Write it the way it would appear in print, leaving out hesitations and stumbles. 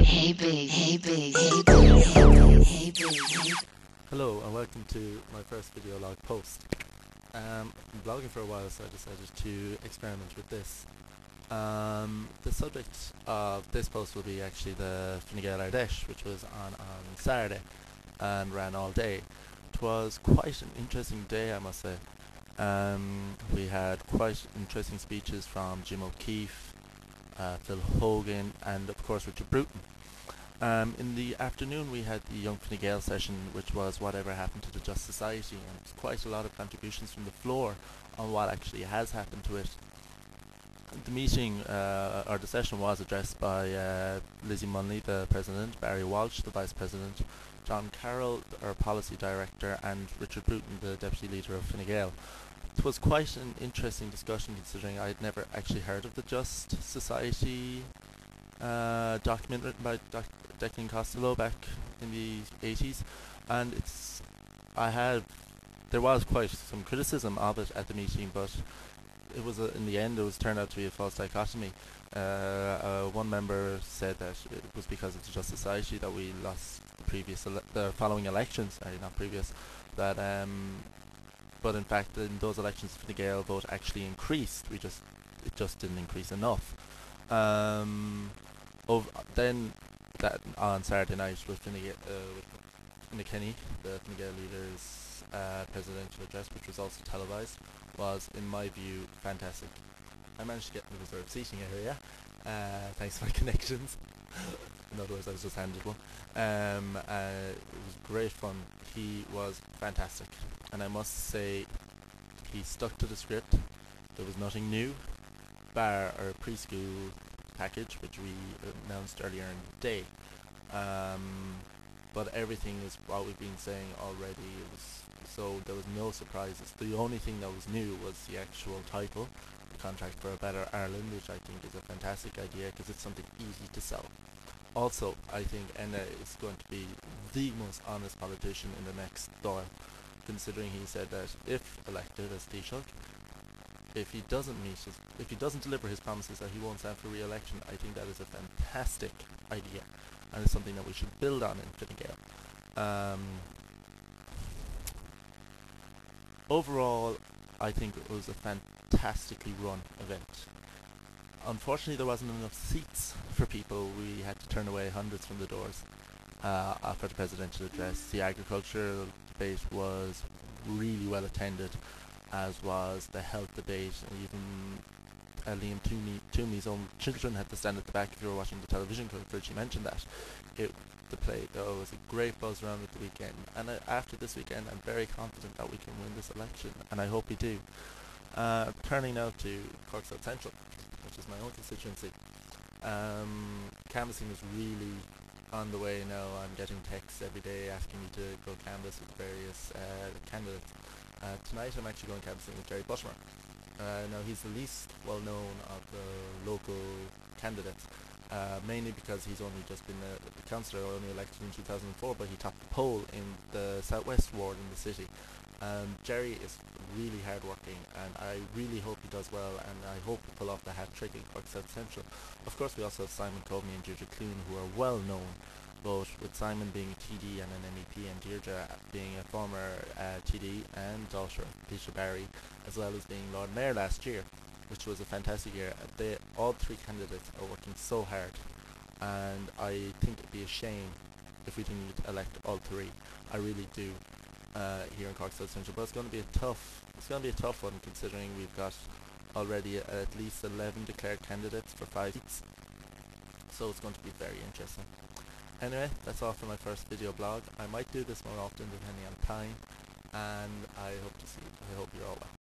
Hey big, hey big, hey big, hey big, hey big, hey. Hello and welcome to my first video log post. I've been blogging for a while, so I decided to experiment with this. The subject of this post will be actually the Fine Gael Ardèche, which was on Saturday and ran all day. It was quite an interesting day, I must say. We had quite interesting speeches from Jim O'Keefe, Phil Hogan, and of course Richard Bruton. In the afternoon we had the Young Fine Gael session, which was whatever happened to the Just Society, and it was quite a lot of contributions from the floor on what actually has happened to it. The meeting, or the session, was addressed by Lizzie Munley, the President, Barry Walsh, the Vice President, John Carroll, our Policy Director, and Richard Bruton, the Deputy Leader of Fine Gael. It was quite an interesting discussion, considering I had never actually heard of the Just Society document written by Declan Costello back in the 80s, and there was quite some criticism of it at the meeting, but it was in the end it was turned out to be a false dichotomy. One member said that it was because of the Just Society that we lost the following elections, not previous, that but in fact in those elections the Gael vote actually increased. It just didn't increase enough. Then that on Saturday night with Fine Kenny, the Fine Gael leader's presidential address, which was also televised, was in my view fantastic. I managed to get in the reserved seating area, thanks to my connections. In other words, I was just handed one. It was great fun. He was fantastic, and I must say he stuck to the script. There was nothing new, bar our preschool package, which we announced earlier in the day. But everything is what we've been saying already. So there was no surprises. The only thing that was new was the actual title, the Contract for a Better Ireland, which I think is a fantastic idea because it's something easy to sell. Also, I think Enna is going to be the most honest politician in the next Dáil, considering he said that if elected as Taoiseach, if he doesn't deliver his promises that he won't stand for re-election, I think that is a fantastic idea, and it's something that we should build on in Fine Gael. Overall, I think it was a fantastically run event. Unfortunately, there wasn't enough seats for people. We had to turn away hundreds from the doors after the presidential address. The agricultural debate was really well attended, as was the health debate, and even Liam Toomey's own children had to stand at the back. If you were watching the television coverage, he mentioned that. There was a great buzz around at the weekend, and after this weekend I'm very confident that we can win this election, and I hope we do. Turning now to Cork South Central, which is my own constituency. Canvassing is really on the way now. I'm getting texts every day asking me to go canvass with various candidates. Tonight I'm actually going canvassing with Jerry Buttimer. Now he's the least well known of the local candidates, mainly because he's only just been the councillor, only elected in 2004, but he topped the poll in the southwest ward in the city. Jerry is really hardworking, and I really hope he does well, and I hope we pull off the hat-trick in Cork South Central. Of course, we also have Simon Coveney and Deirdre Clune, who are well known, both with Simon being a TD and an MEP, and Deirdre being a former TD and daughter of Peter Barry, as well as being Lord Mayor last year, which was a fantastic year. All three candidates are working so hard, and I think it'd be a shame if we didn't elect all three. I really do. Here in Cork South Central, but it's going to be a tough one, considering we've got already at least 11 declared candidates for 5 seats, so it's going to be very interesting. Anyway, that's all for my first video blog. I might do this more often depending on time, and I hope you're all well.